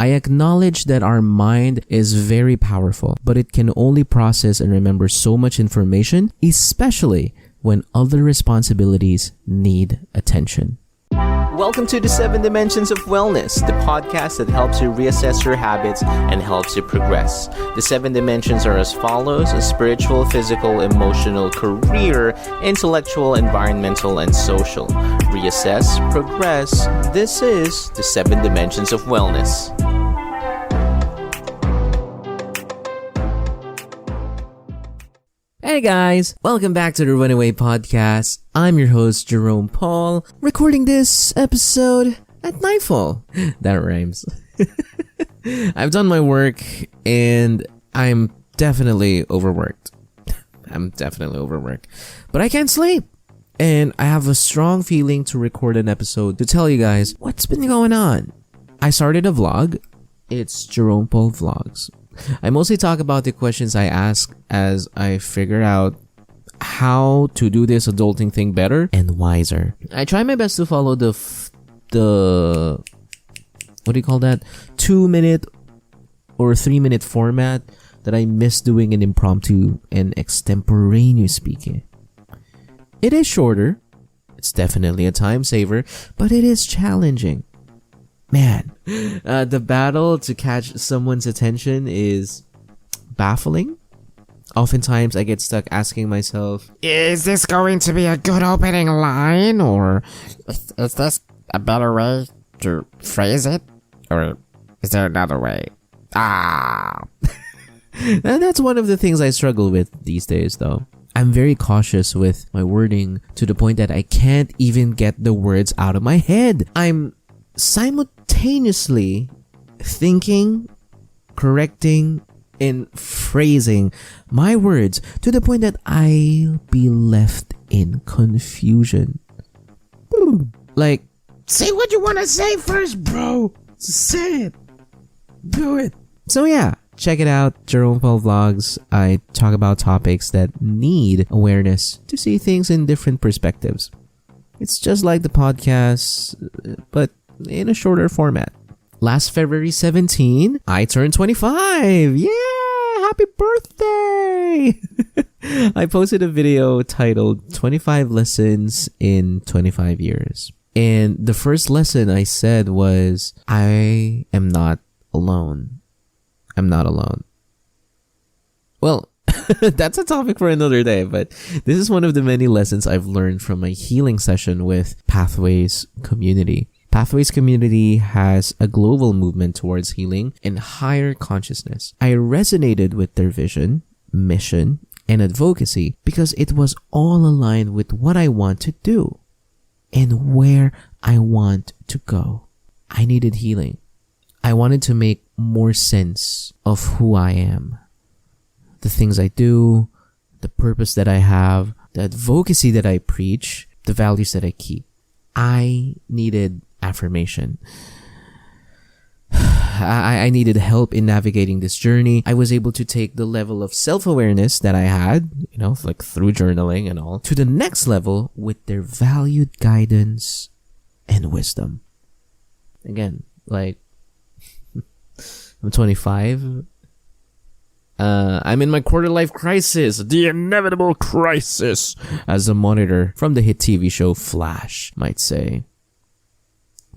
I acknowledge that our mind is very powerful, but it can only process and remember so much information, especially when other responsibilities need attention. Welcome to the 7 Dimensions of Wellness, the podcast that helps you reassess your habits and helps you progress. The 7 dimensions are as follows: spiritual, physical, emotional, career, intellectual, environmental, and social. Reassess, progress. This is the 7 Dimensions of Wellness. Hey guys, welcome back to the Runaway podcast. I'm your host, Jerome Paul, recording this episode at nightfall. That rhymes. I've done my work and I'm definitely overworked. But I can't sleep. And I have a strong feeling to record an episode to tell you guys what's been going on. I started a vlog. It's Jerome Paul Vlogs. I mostly talk about the questions I ask as I figure out how to do this adulting thing better and wiser. I try my best to follow the 2-minute or 3-minute format that I miss doing in impromptu and extemporaneous speaking. It is shorter. It's definitely a time saver, but it is challenging. Man, the battle to catch someone's attention is baffling. Oftentimes, I get stuck asking myself, is this going to be a good opening line? Or is this a better way to phrase it? Or is there another way? And that's one of the things I struggle with these days, though. I'm very cautious with my wording to the point that I can't even get the words out of my head. I'm simultaneously thinking, correcting, and phrasing my words to the point that I'll be left in confusion. Like, say what you want to say first, bro. Say it. Do it. So yeah, check it out, Jerome Paul Vlogs. I talk about topics that need awareness to see things in different perspectives. It's just like the podcast, but in a shorter format. Last February 17, I turned 25. Yeah! Happy birthday! I posted a video titled 25 Lessons in 25 Years. And the first lesson I said was, I am not alone. I'm not alone. Well, that's a topic for another day, but this is one of the many lessons I've learned from my healing session with Pathways Community. Pathways Community has a global movement towards healing and higher consciousness. I resonated with their vision, mission, and advocacy because it was all aligned with what I want to do and where I want to go. I needed healing. I wanted to make more sense of who I am, the things I do, the purpose that I have, the advocacy that I preach, the values that I keep. I needed affirmation. I needed help in navigating this journey. I was able to take the level of self-awareness that I had, like through journaling and all, to the next level with their valued guidance and wisdom. Again, like, I'm 25. I'm in my quarter-life crisis, the inevitable crisis, as the monitor from the hit TV show Flash might say.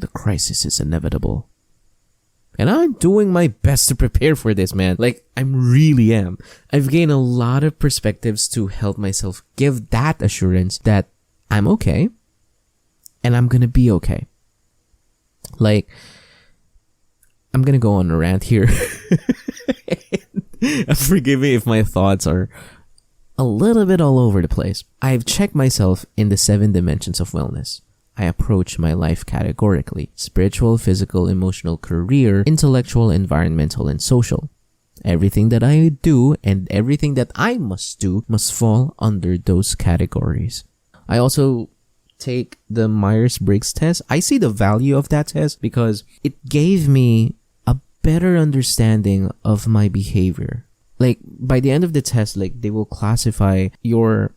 The crisis is inevitable. And I'm doing my best to prepare for this, man. Like, I really am. I've gained a lot of perspectives to help myself give that assurance that I'm okay. And I'm gonna be okay. Like, I'm gonna go on a rant here. Forgive me if my thoughts are a little bit all over the place. I've checked myself in the 7 dimensions of wellness. I approach my life categorically: spiritual, physical, emotional, career, intellectual, environmental, and social. Everything that I do and everything that I must do must fall under those categories. I also take the Myers-Briggs test. I see the value of that test because it gave me a better understanding of my behavior. Like, by the end of the test, like, they will classify your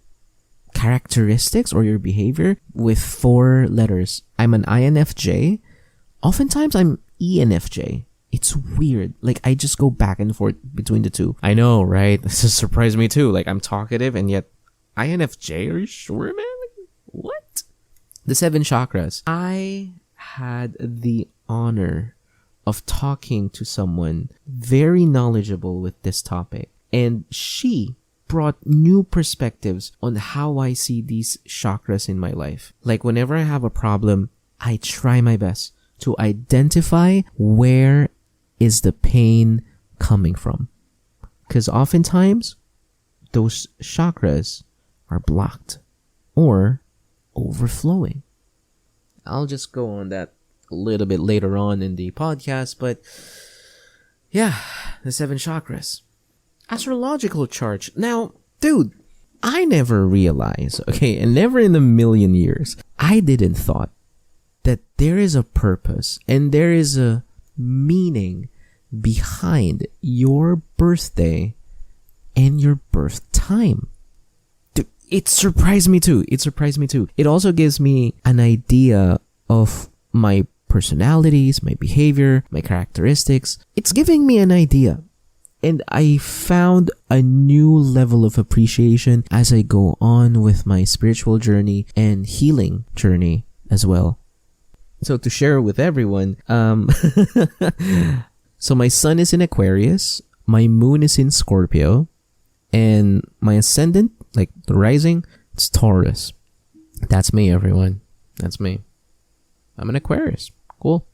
characteristics or your behavior with 4 letters. I'm an INFJ. Oftentimes I'm ENFJ. It's weird. Like, I just go back and forth between the two. I know, right? This has surprised me too. Like, I'm talkative and yet INFJ? Are you sure, man? Like, what? The 7 chakras. I had the honor of talking to someone very knowledgeable with this topic. And she brought new perspectives on how I see these chakras in my life. Like, whenever I have a problem, I try my best to identify where is the pain coming from. Because oftentimes, those chakras are blocked or overflowing. I'll just go on that a little bit later on in the podcast, but yeah, the 7 chakras. Astrological chart. Now, dude, I never realized, okay, and never in a million years, I didn't thought that there is a purpose and there is a meaning behind your birthday and your birth time. Dude, it surprised me too. It also gives me an idea of my personalities, my behavior, my characteristics. It's giving me an idea. And I found a new level of appreciation as I go on with my spiritual journey and healing journey as well. So to share with everyone, so my sun is in Aquarius, my moon is in Scorpio, and my ascendant, like the rising, it's Taurus. That's me, everyone. That's me. I'm an Aquarius. Cool.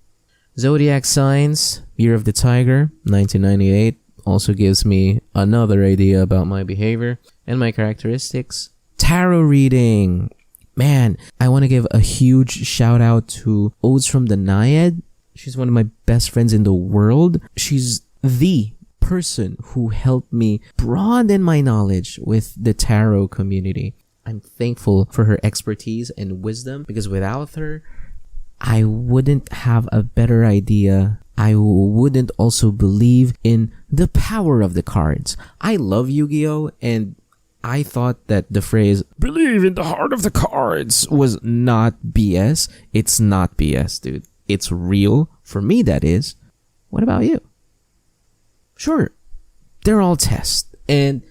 Zodiac signs, Year of the Tiger, 1998. Also gives me another idea about my behavior and my characteristics. Tarot reading. Man, I want to give a huge shout out to Odes from the Naiad. She's one of my best friends in the world. She's the person who helped me broaden my knowledge with the tarot community. I'm thankful for her expertise and wisdom because without her, I wouldn't have a better idea. I wouldn't also believe in the power of the cards. I love Yu-Gi-Oh! And I thought that the phrase, believe in the heart of the cards, was not BS. It's not BS, dude. It's real. For me, that is. What about you? Sure, they're all tests. And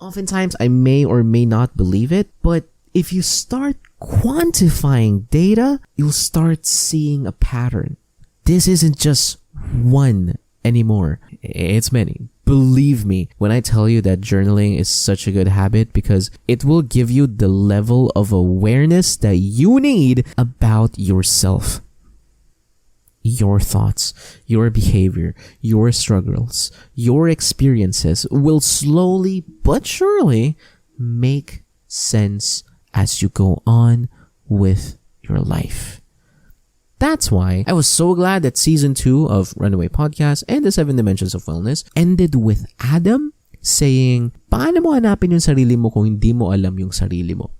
oftentimes, I may or may not believe it. But if you start quantifying data, you'll start seeing a pattern. This isn't just one anymore. It's many. Believe me when I tell you that journaling is such a good habit because it will give you the level of awareness that you need about yourself. Your thoughts, your behavior, your struggles, your experiences will slowly but surely make sense as you go on with your life. That's why I was so glad that season 2 of Runaway Podcast and the 7 Dimensions of Wellness ended with Adam saying, paano mo hanapin yung sarili mo kung hindi mo alam yung sarili mo?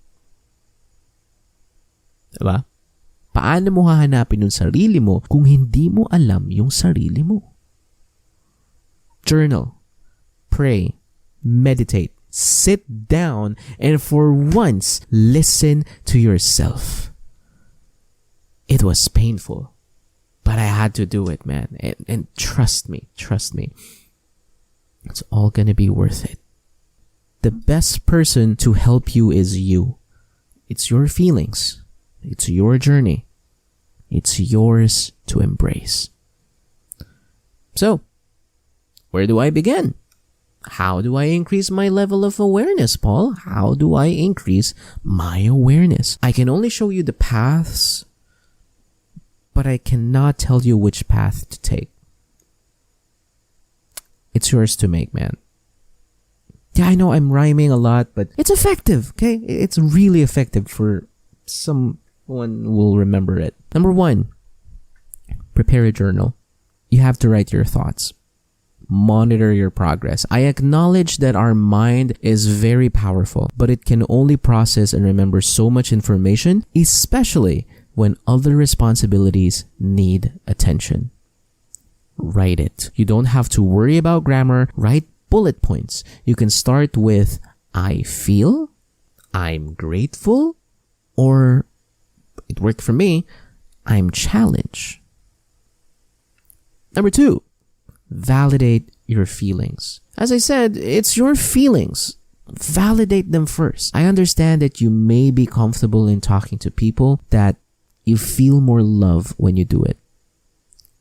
Diba? Paano mo hahanapin yung sarili mo kung hindi mo alam yung sarili mo? Journal, pray, meditate, sit down, and for once, listen to yourself. It was painful, but I had to do it, man. And trust me, it's all gonna be worth it. The best person to help you is you. It's your feelings. It's your journey. It's yours to embrace. So, where do I begin? How do I increase my level of awareness, Paul? How do I increase my awareness? I can only show you the paths, but I cannot tell you which path to take. It's yours to make, man. Yeah, I know I'm rhyming a lot, but it's effective, okay? It's really effective for someone will remember it. Number 1, prepare a journal. You have to write your thoughts. Monitor your progress. I acknowledge that our mind is very powerful, but it can only process and remember so much information, especially when other responsibilities need attention. Write it. You don't have to worry about grammar. Write bullet points. You can start with, I feel, I'm grateful, or, it worked for me, I'm challenged. Number 2, Validate your feelings. As I said, it's your feelings. Validate them first. I understand that you may be comfortable in talking to people, that you feel more love when you do it.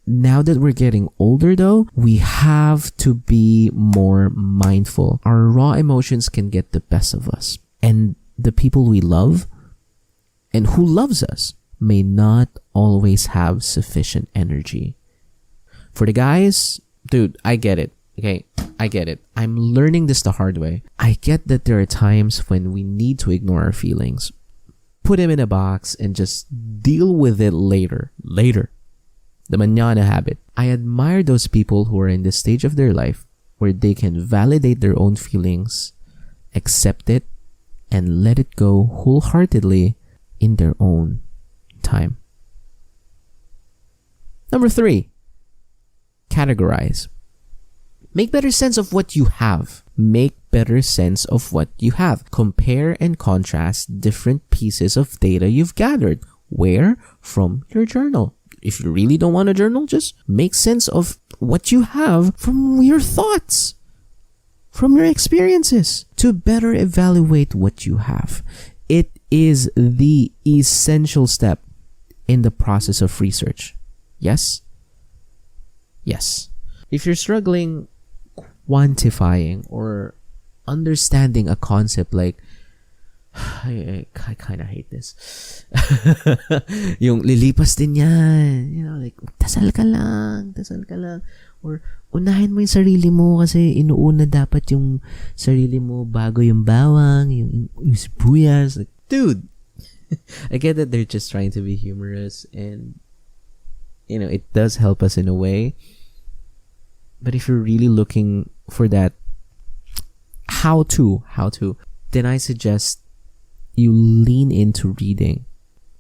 Now that we're getting older though, we have to be more mindful. Our raw emotions can get the best of us. And the people we love and who loves us may not always have sufficient energy. For the guys, dude, I get it. Okay, I get it. I'm learning this the hard way. I get that there are times when we need to ignore our feelings. Put them in a box and just deal with it later. The mañana habit. I admire those people who are in this stage of their life where they can validate their own feelings, accept it, and let it go wholeheartedly in their own time. Number 3, categorize. Make better sense of what you have. Make better sense of what you have. Compare and contrast different pieces of data you've gathered. Where? From your journal. If you really don't want a journal, just make sense of what you have from your thoughts, from your experiences, to better evaluate what you have. It is the essential step in the process of research. Yes? Yes. If you're struggling quantifying or understanding a concept like, I kind of hate this. Yung lilipas din yan. You know, like, dasal ka lang. Or, unahin mo yung sarili mo kasi inuuna dapat yung sarili mo bago yung bawang, yung sibuyas. Like, dude, I get that they're just trying to be humorous and, you know, it does help us in a way. But if you're really looking for that how to, then I suggest you lean into reading.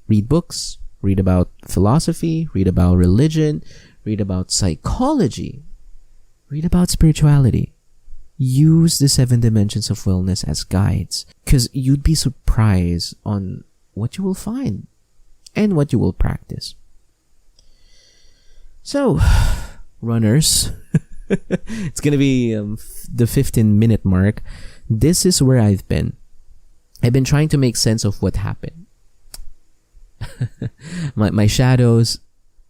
Read books, read about philosophy, read about religion, read about psychology, read about spirituality. Use the 7 dimensions of wellness as guides, because you'd be surprised on what you will find and what you will practice. So, runners, it's gonna be the 15-minute mark. This is where I've been. I've been trying to make sense of what happened. my shadows,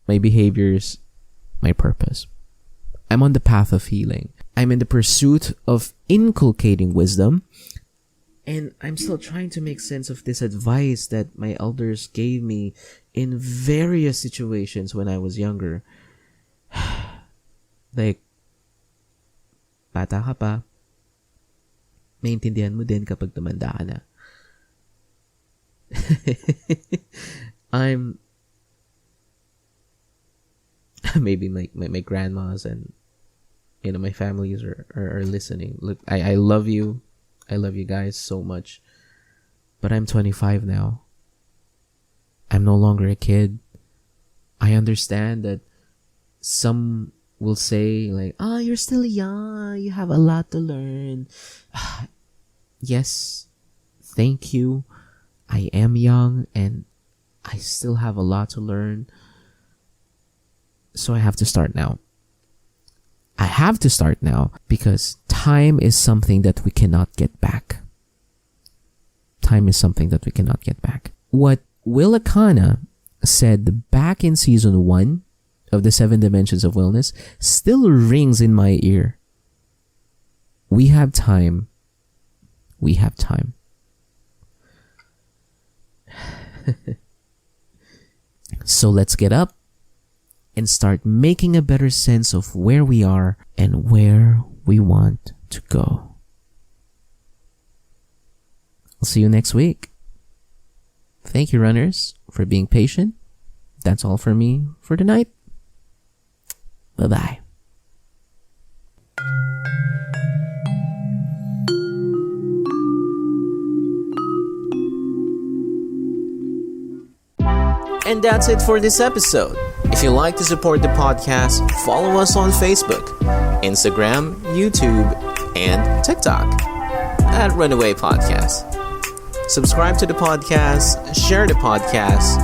my behaviors, my purpose. I'm on the path of healing. I'm in the pursuit of inculcating wisdom. And I'm still trying to make sense of this advice that my elders gave me in various situations when I was younger. Like, bata ka pa, maintindihan mo din kapag tumanda ka na. I'm maybe my grandmas and, you know, my families are listening. Look, I love you. I love you guys so much. But I'm 25 now. I'm no longer a kid. I understand that some will say like, you're still young. You have a lot to learn. Yes. Thank you. I am young and I still have a lot to learn. So I have to start now. I have to start now because time is something that we cannot get back. Time is something that we cannot get back. What Will Akana said back in season 1 of the 7 Dimensions of Wellness still rings in my ear. We have time. We have time. So let's get up and start making a better sense of where we are and where we want to go. I'll see you next week. Thank you, runners, for being patient. That's all for me for tonight. Bye-bye. And that's it for this episode. If you like to support the podcast, follow us on Facebook, Instagram, YouTube, and TikTok at Runaway Podcast. Subscribe to the podcast, share the podcast,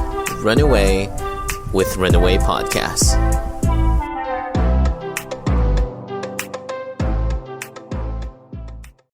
run away with Runaway Podcast.